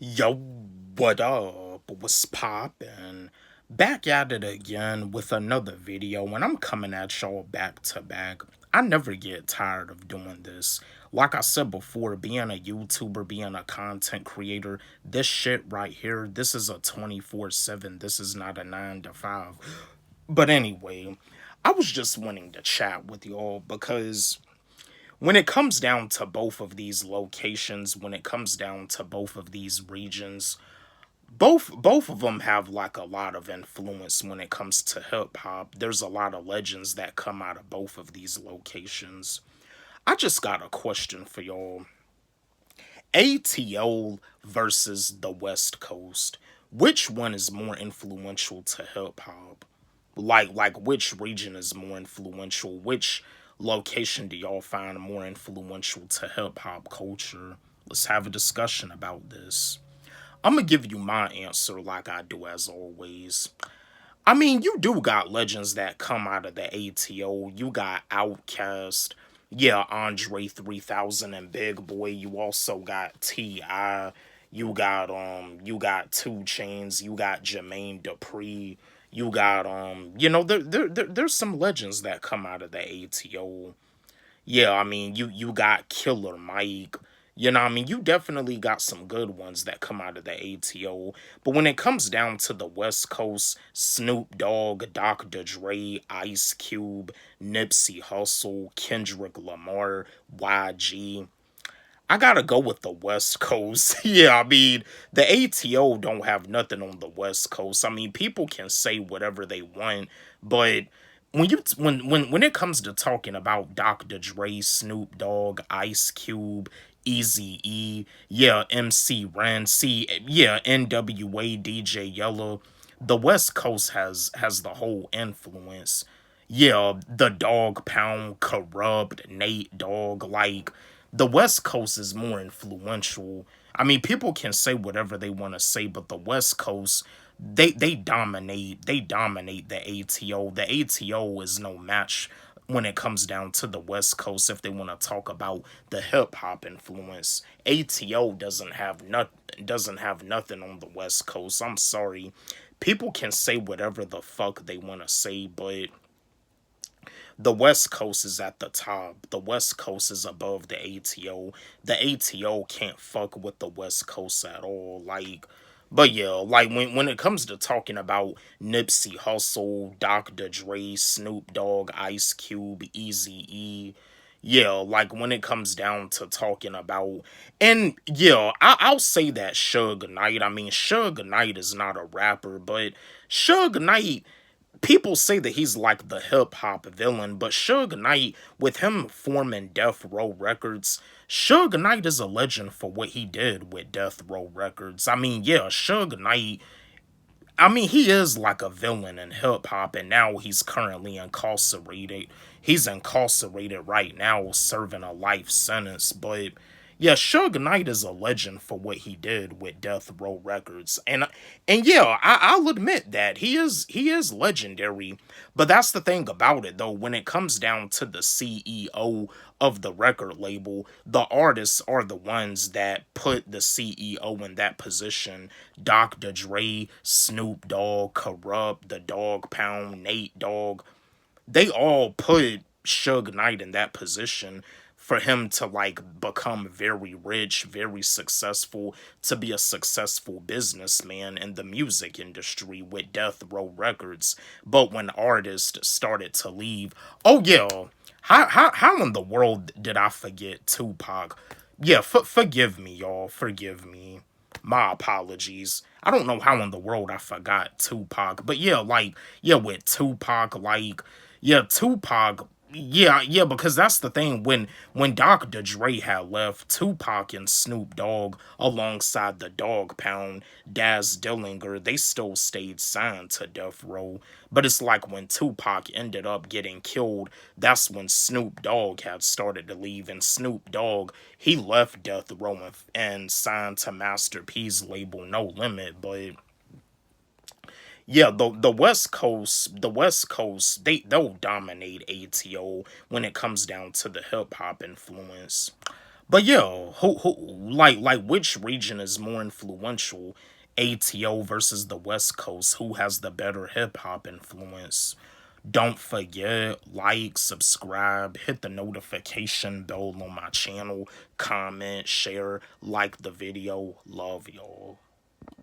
Yo, what up? What's poppin'? Back at it again with another video, and I'm coming at y'all back to back. I never get tired of doing this. Like I said before, being a YouTuber, being a content creator, this shit right here, this is a 24/7. This is not a 9 to 5. But anyway, I was just wanting to chat with y'all because when it comes down to both of these locations, when it comes down to both of these regions, both of them have like a lot of influence when it comes to hip hop. There's a lot of legends that come out of both of these locations. I just got a question for y'all. ATL versus the West Coast. Which one is more influential to hip hop? Like which region is more influential? Which location do y'all find more influential to hip hop culture? Let's have a discussion about this. I'm gonna give you my answer like I do as always. I mean, you do got legends that come out of the ATO. You got Outkast, yeah, Andre 3000 and Big Boy. You also got T.I. You got Two Chains. You got Jermaine Dupri. You got there's some legends that come out of the ATO. Yeah, I mean, you got Killer Mike. You know what I mean? You definitely got some good ones that come out of the ATO. But when it comes down to the West Coast, Snoop Dogg, Dr. Dre, Ice Cube, Nipsey Hussle, Kendrick Lamar, YG, I gotta go with the West Coast. Yeah, I mean, the ATO don't have nothing on the West Coast. I mean, people can say whatever they want, but when it comes to talking about Dr. Dre, Snoop Dogg, Ice Cube, Easy E, yeah, MC Ren, yeah, NWA, DJ Yellow, the West Coast has the whole influence. Yeah, the Dog Pound, Corrupt, Nate Dogg, like the West Coast is more influential. I mean, people can say whatever they want to say, but the West Coast, they dominate the ATO. The ATO is no match when it comes down to the West Coast if they want to talk about the hip hop influence. ATO doesn't have nothing on the West Coast. I'm sorry. People can say whatever the fuck they want to say, but the West Coast is at the top. The West Coast is above the ATO. The ATO can't fuck with the West Coast at all. But yeah, like when it comes to talking about Nipsey Hussle, Dr. Dre, Snoop Dogg, Ice Cube, Easy E, yeah, like when it comes down to talking about, and yeah, I'll say that Suge Knight. I mean, Suge Knight is not a rapper, but Suge Knight, people say that he's like the hip hop villain, but Suge Knight, with him forming Death Row Records, Suge Knight is a legend for what he did with Death Row Records. I mean, yeah, Suge Knight, I mean, he is like a villain in hip hop, and now he's currently incarcerated. He's incarcerated right now, serving a life sentence. But yeah, Suge Knight is a legend for what he did with Death Row Records, and yeah, I'll admit that he is legendary. But that's the thing about it, though. When it comes down to the CEO of the record label, the artists are the ones that put the CEO in that position. Dr. Dre, Snoop Dogg, Corrupt, the Dog Pound, Nate Dogg, they all put Suge Knight in that position for him to like become very rich, very successful, to be a successful businessman in the music industry with Death Row Records. But when artists started to leave, oh yeah, how in the world did I forget Tupac? Yeah, forgive me, y'all. Forgive me. My apologies. I don't know how in the world I forgot Tupac, but yeah, like yeah, with Tupac, like yeah, Tupac. Yeah, because that's the thing. When Dr. Dre had left, Tupac and Snoop Dogg, alongside the Dog Pound, Daz Dillinger, they still stayed signed to Death Row. But it's like when Tupac ended up getting killed, that's when Snoop Dogg had started to leave, and Snoop Dogg, he left Death Row and signed to Master P's label No Limit. But yeah, the West Coast, they'll dominate ATO when it comes down to the hip hop influence. But yeah, like which region is more influential? ATO versus the West Coast. Who has the better hip hop influence? Don't forget, like, subscribe, hit the notification bell on my channel, comment, share, like the video. Love y'all.